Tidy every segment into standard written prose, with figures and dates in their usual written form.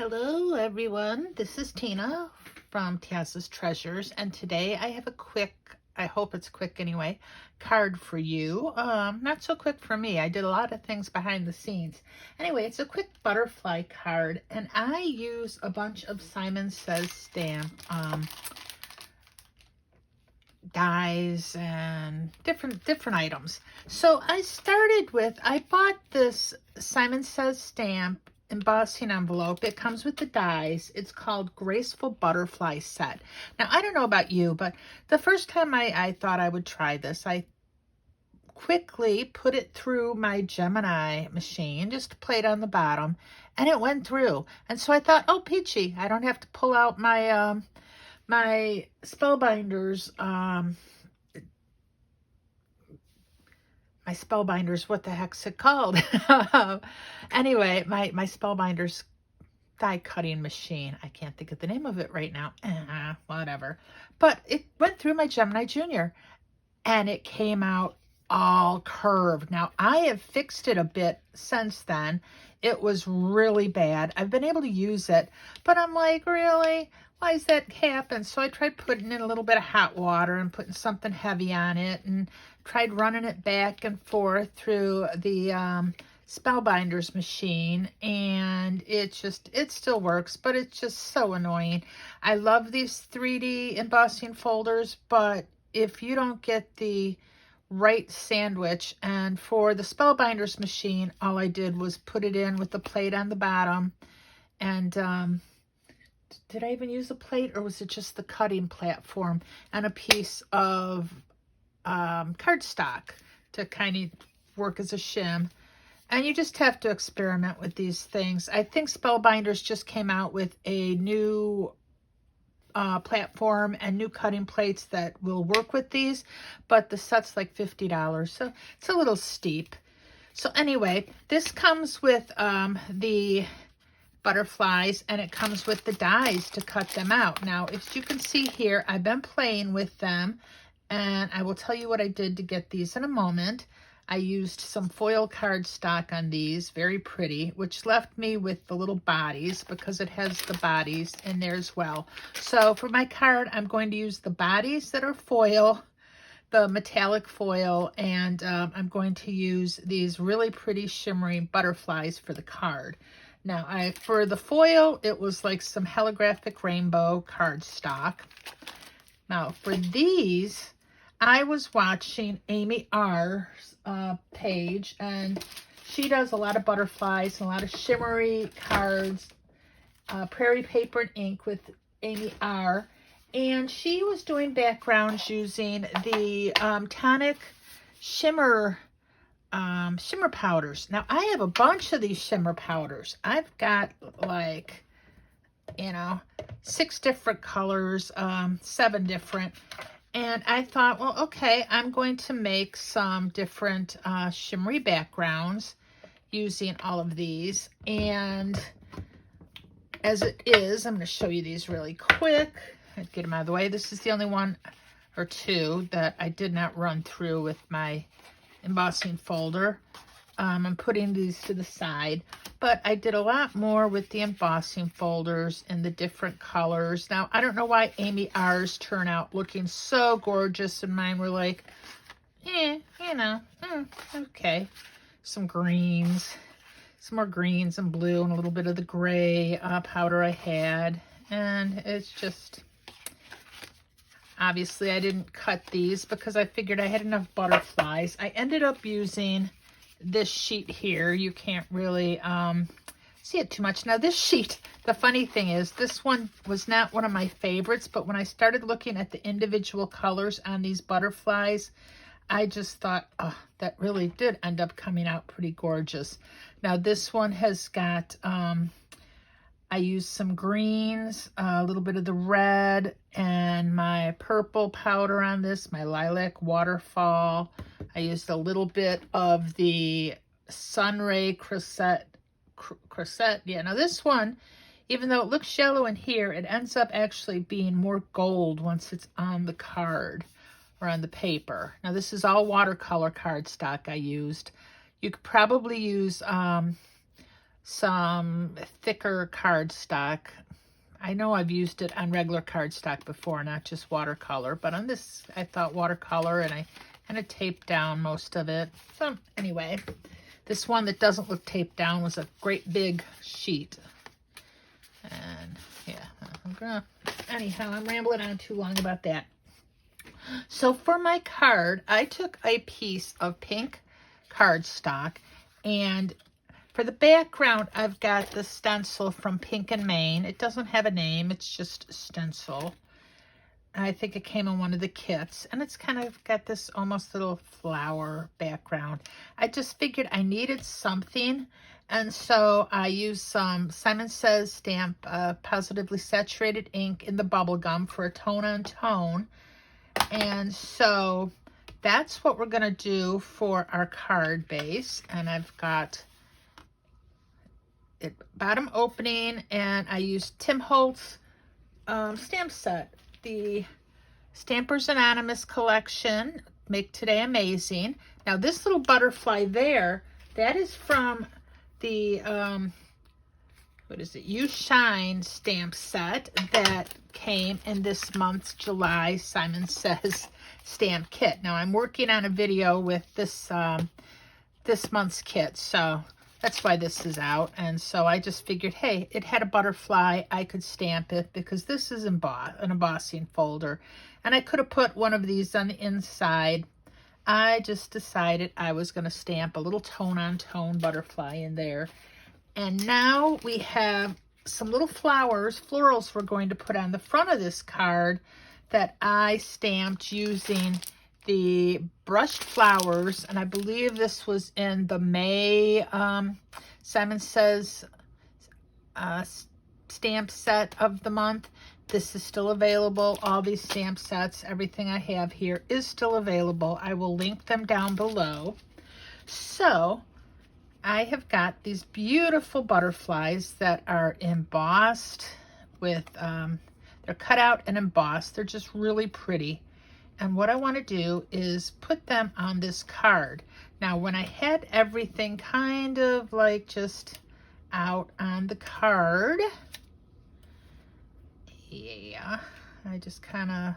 Hello everyone, this is Tina from Tia's Treasures, and today I have a quick, I hope it's quick anyway, card for you. Not so quick for me. I did a lot of things behind the scenes. Anyway, it's a quick butterfly card, and I use a bunch of Simon Says stamp dies and different items. So I bought this Simon Says stamp embossing envelope. It comes with the dies. It's called Graceful Butterfly Set. Now, I don't know about you, but the first time I thought I would try this, I quickly put it through my Gemini machine, just played on the bottom, and it went through. And so I thought, oh, peachy, I don't have to pull out my my Spellbinders, what the heck's it called? Anyway, my Spellbinders die cutting machine. I can't think of the name of it right now. Whatever. But it went through my Gemini Junior and it came out all curved. Now, I have fixed it a bit since then. It was really bad. I've been able to use it, but I'm like, really? Why does that happen? So I tried putting in a little bit of hot water and putting something heavy on it and tried running it back and forth through the Spellbinders machine, and it still works, but it's just so annoying. I love these 3D embossing folders, but if you don't get the right sandwich, and for the Spellbinders machine, all I did was put it in with the plate on the bottom, and did I even use a plate, or was it just the cutting platform and a piece of cardstock to kind of work as a shim? And you just have to experiment with these things. I think Spellbinders just came out with a new platform and new cutting plates that will work with these, but the set's like $50, so it's a little steep. So anyway, this comes with the butterflies, and it comes with the dies to cut them out. Now, if you can see here, I've been playing with them, and I will tell you what I did to get these in a moment. I used some foil cardstock on these, very pretty, which left me with the little bodies because it has the bodies in there as well. So for my card, I'm going to use the bodies that are foil, the metallic foil, and I'm going to use these really pretty shimmering butterflies for the card. Now, for the foil, it was like some holographic rainbow cardstock. Now, for these, I was watching Amy R's page, and she does a lot of butterflies and a lot of shimmery cards, prairie paper and ink with Amy R. And she was doing backgrounds using the Tonic Shimmer powders. Now, I have a bunch of these shimmer powders. I've got like, 6 different colors, 7 different. And I thought, well, okay, I'm going to make some different shimmery backgrounds using all of these. And as it is, I'm going to show you these really quick. I'd get them out of the way. This is the only one or two that I did not run through with my embossing folder. I'm putting these to the side, but I did a lot more with the embossing folders and the different colors. Now, I don't know why Amy R's turn out looking so gorgeous, and mine were like, okay. Some greens, some more greens and blue, and a little bit of the gray powder I had, and it's just, obviously I didn't cut these because I figured I had enough butterflies. I ended up using this sheet here. You can't really see it too much. Now, this sheet, the funny thing is, this one was not one of my favorites, but when I started looking at the individual colors on these butterflies, I just thought, oh, that really did end up coming out pretty gorgeous. Now, this one has got, I used some greens, a little bit of the red, and my purple powder on this, my lilac waterfall. I used a little bit of the Sunray Crusette. Yeah, now this one, even though it looks yellow in here, it ends up actually being more gold once it's on the card or on the paper. Now, this is all watercolor cardstock I used. You could probably use some thicker cardstock. I know I've used it on regular cardstock before, not just watercolor, but on this I thought watercolor, and I kind of taped down most of it. So anyway, this one that doesn't look taped down was a great big sheet. And yeah, anyhow, I'm rambling on too long about that. So for my card, I took a piece of pink cardstock, and for the background, I've got the stencil from Pink and Maine. It doesn't have a name, it's just stencil. I think it came in one of the kits, and it's kind of got this almost little flower background. I just figured I needed something, and so I used some Simon Says stamp Pawsitively saturated ink in the bubble gum for a tone on tone. And so that's what we're going to do for our card base. And I've got it bottom opening, and I used Tim Holtz stamp set, the Stampers Anonymous collection, Make Today Amazing. Now this little butterfly there, that is from the what is it, You Shine stamp set that came in this month's July Simon Says stamp kit. Now I'm working on a video with this this month's kit, so that's why this is out. And so I just figured, hey, it had a butterfly, I could stamp it because this is an embossing folder, and I could have put one of these on the inside. I just decided I was going to stamp a little tone on tone butterfly in there. And now we have some little flowers, florals we're going to put on the front of this card that I stamped using the brushed flowers. And I believe this was in the May Simon Says stamp set of the month. This is still available. All these stamp sets, everything I have here is still available. I will link them down below. So I have got these beautiful butterflies that are embossed with, they're cut out and embossed. They're just really pretty. And what I want to do is put them on this card. Now, when I had everything kind of like just out on the card, yeah, I just kind of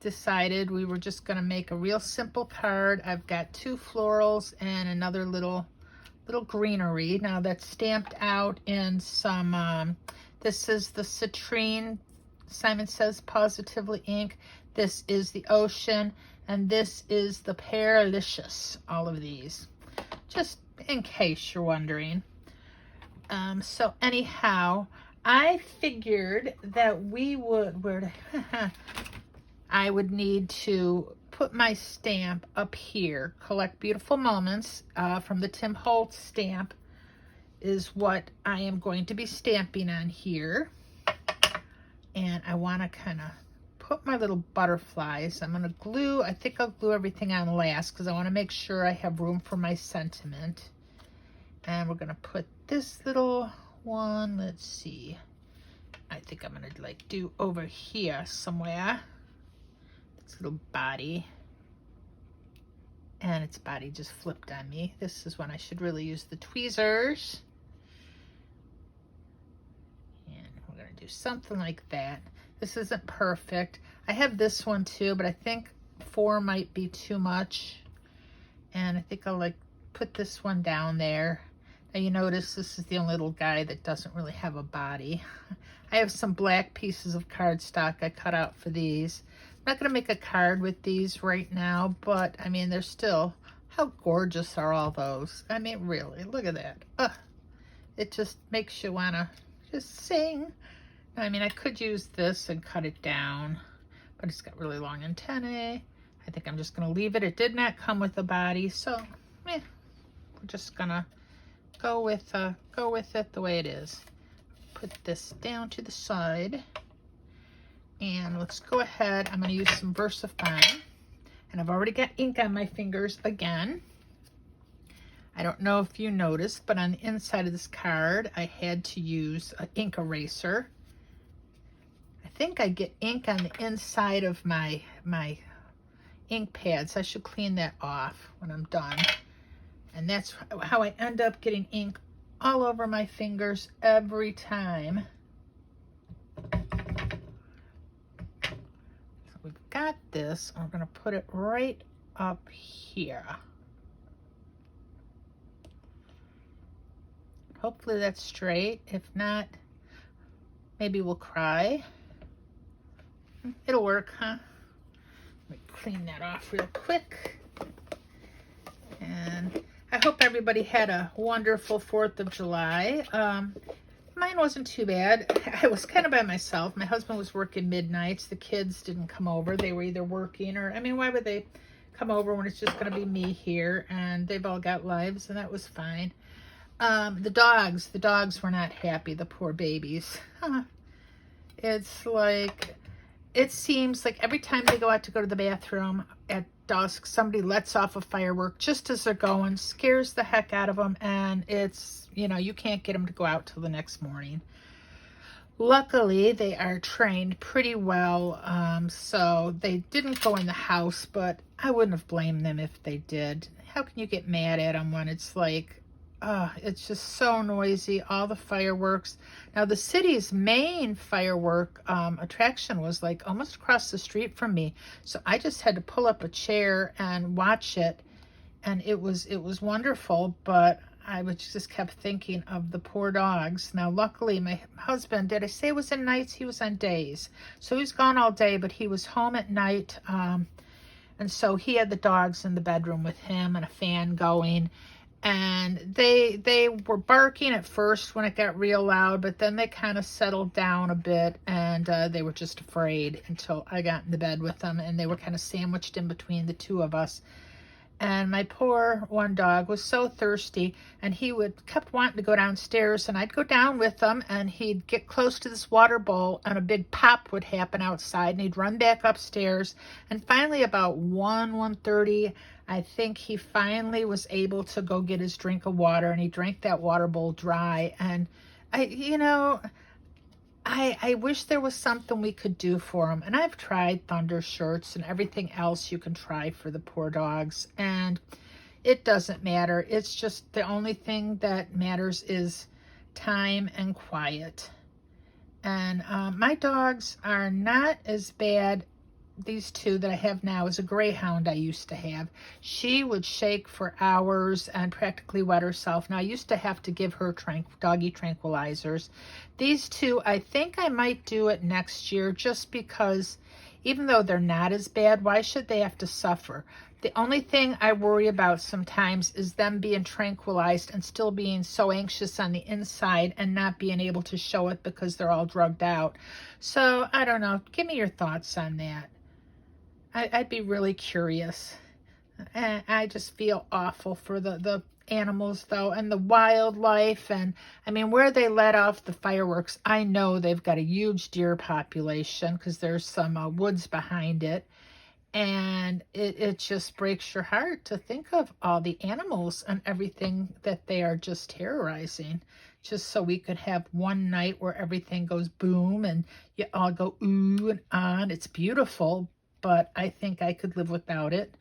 decided we were just going to make a real simple card. I've got two florals and another little greenery. Now that's stamped out in some, this is the Citrine Simon Says Pawsitively ink. This is the Ocean, and this is the Pearlicious, all of these, just in case you're wondering. So anyhow, I figured that we would, I would need to put my stamp up here. Collect Beautiful Moments from the Tim Holtz stamp is what I am going to be stamping on here. And I want to kind of put my little butterflies. I'm going to glue, I think I'll glue everything on last because I want to make sure I have room for my sentiment. And we're going to put this little one, let's see, I think I'm going to like do over here somewhere. This little body. And its body just flipped on me. This is when I should really use the tweezers. And we're going to do something like that. This isn't perfect. I have this one too, but I think 4 might be too much. And I think I'll like put this one down there. Now you notice this is the only little guy that doesn't really have a body. I have some black pieces of cardstock I cut out for these. I'm not going to make a card with these right now, but I mean, they're still, how gorgeous are all those? I mean, really, look at that. It just makes you want to just sing. I mean, I could use this and cut it down, but it's got really long antennae. I think I'm just going to leave it. It did not come with a body, so we're just going to go with it the way it is. Put this down to the side. And let's go ahead. I'm going to use some VersaFine. And I've already got ink on my fingers again. I don't know if you noticed, but on the inside of this card, I had to use an ink eraser. I think I get ink on the inside of my ink pads. I should clean that off when I'm done. And that's how I end up getting ink all over my fingers every time. So we've got this. I'm going to put it right up here. Hopefully that's straight. If not, maybe we'll cry. It'll work, huh? Let me clean that off real quick. And I hope everybody had a wonderful 4th of July. Mine wasn't too bad. I was kind of by myself. My husband was working midnights. The kids didn't come over. They were either working or, I mean, why would they come over when it's just going to be me here? And they've all got lives, and that was fine. The dogs were not happy, the poor babies. It's like, it seems like every time they go out to go to the bathroom at dusk, somebody lets off a firework just as they're going, scares the heck out of them, and it's, you know, you can't get them to go out till the next morning. Luckily, they are trained pretty well, so they didn't go in the house, but I wouldn't have blamed them if they did. How can you get mad at them when it's like, it's just so noisy, all the fireworks. Now, the city's main firework attraction was like almost across the street from me, so I just had to pull up a chair and watch it, and it was wonderful, but I was just kept thinking of the poor dogs. Now, luckily, my husband, did I say it was in nights? He was on days, so he was gone all day, but he was home at night, and so he had the dogs in the bedroom with him and a fan going. And they were barking at first when it got real loud, but then they kind of settled down a bit, and they were just afraid until I got in the bed with them, and they were kind of sandwiched in between the two of us. And my poor one dog was so thirsty, and he kept wanting to go downstairs, and I'd go down with him, and he'd get close to this water bowl, and a big pop would happen outside, and he'd run back upstairs. And finally, about 1:30, I think he finally was able to go get his drink of water, and he drank that water bowl dry. And I wish there was something we could do for him. And I've tried thunder shirts and everything else you can try for the poor dogs, and it doesn't matter. It's just the only thing that matters is time and quiet. And my dogs are not as bad. These two that I have now is a greyhound I used to have. She would shake for hours and practically wet herself. Now, I used to have to give her doggy tranquilizers. These two, I think I might do it next year, just because even though they're not as bad, why should they have to suffer? The only thing I worry about sometimes is them being tranquilized and still being so anxious on the inside and not being able to show it because they're all drugged out. So, I don't know. Give me your thoughts on that. I'd be really curious. And I just feel awful for the animals, though, and the wildlife. And I mean, where they let off the fireworks, I know they've got a huge deer population because there's some woods behind it. And it just breaks your heart to think of all the animals and everything that they are just terrorizing, just so we could have one night where everything goes boom and you all go ooh and on. It's beautiful, but I think I could live without it.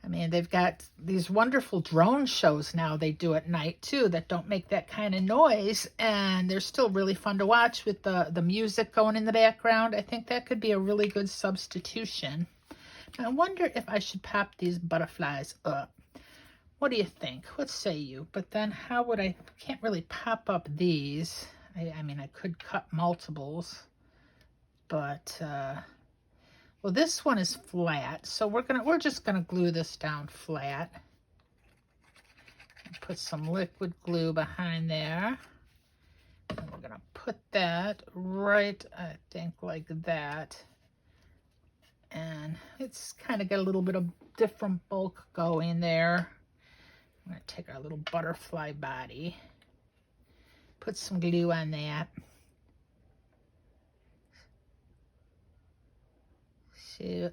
I mean, they've got these wonderful drone shows now they do at night, too, that don't make that kind of noise, and they're still really fun to watch with the music going in the background. I think that could be a really good substitution. I wonder if I should pop these butterflies up. What do you think? What say you? But then how would I can't really pop up these. I mean, I could cut multiples, but... well, this one is flat, so we're just gonna glue this down flat. And put some liquid glue behind there. And we're gonna put that right, I think, like that. And it's kind of got a little bit of different bulk going there. I'm gonna take our little butterfly body, put some glue on that.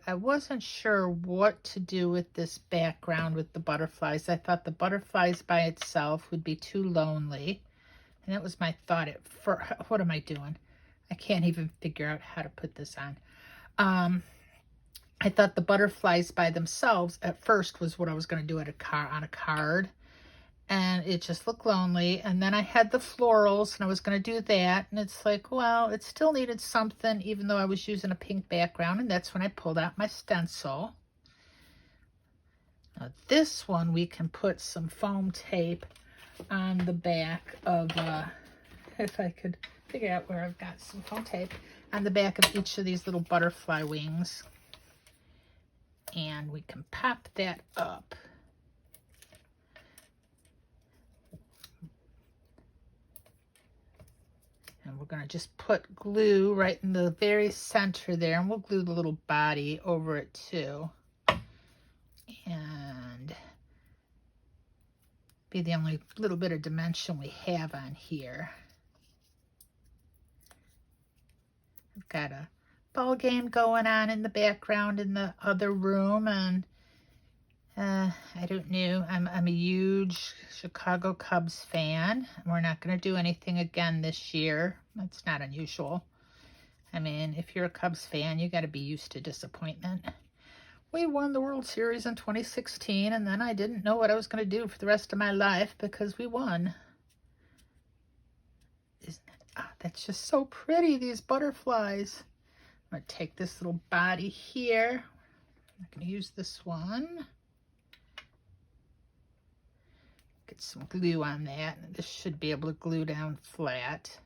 I wasn't sure what to do with this background with the butterflies. I thought the butterflies by itself would be too lonely. And that was my thought at first. What am I doing? I can't even figure out how to put this on. I thought the butterflies by themselves at first was what I was going to do on a card. and it just looked lonely. And then I had the florals, and I was going to do that, and it's like, well, it still needed something, even though I was using a pink background, and that's when I pulled out my stencil. Now this one, we can put some foam tape on the back of, if I could figure out where I've got some foam tape, on the back of each of these little butterfly wings. And we can pop that up. And we're going to just put glue right in the very center there, and we'll glue the little body over it too. And be the only little bit of dimension we have on here. I've got a ball game going on in the background in the other room, and I don't know, I'm a huge Chicago Cubs fan. We're not going to do anything again this year. That's not unusual. I mean, if you're a Cubs fan, you got to be used to disappointment. We won the World Series in 2016, and then I didn't know what I was going to do for the rest of my life because we won. That's just so pretty, these butterflies. I'm going to take this little body here. I'm going to use this one. Get some glue on that. This should be able to glue down flat.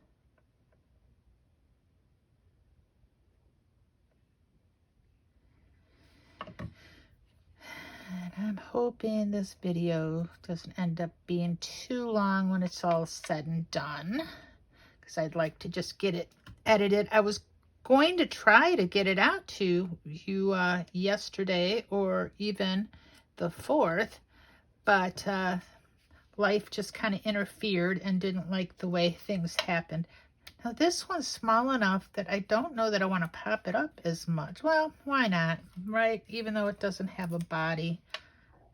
And I'm hoping this video doesn't end up being too long when it's all said and done, because I'd like to just get it edited. I was going to try to get it out to you yesterday or even the 4th, but life just kind of interfered and didn't like the way things happened. Now this one's small enough that I don't know that I want to pop it up as much. Well, why not, right? Even though it doesn't have a body,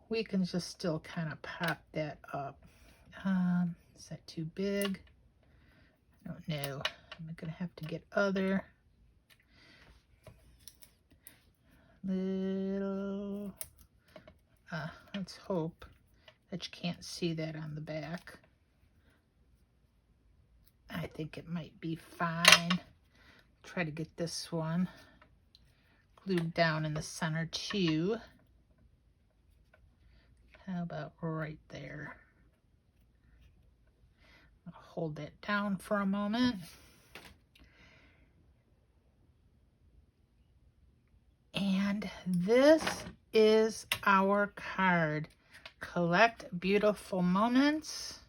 we can just still kind of pop that up. Is that too big? I don't know. I'm going to have to get other little, let's hope that you can't see that on the back. I think it might be fine. Try to get this one glued down in the center too. How about right there? I'll hold that down for a moment. And this is our card. Collect beautiful moments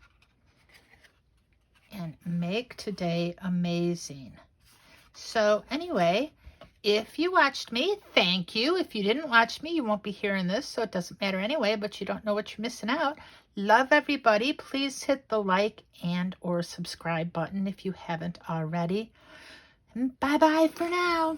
and make today amazing. So anyway, if you watched me, thank you. If you didn't watch me, you won't be hearing this, so it doesn't matter anyway, but you don't know what you're missing out. Love everybody. Please hit the like and or subscribe button if you haven't already. And bye-bye for now.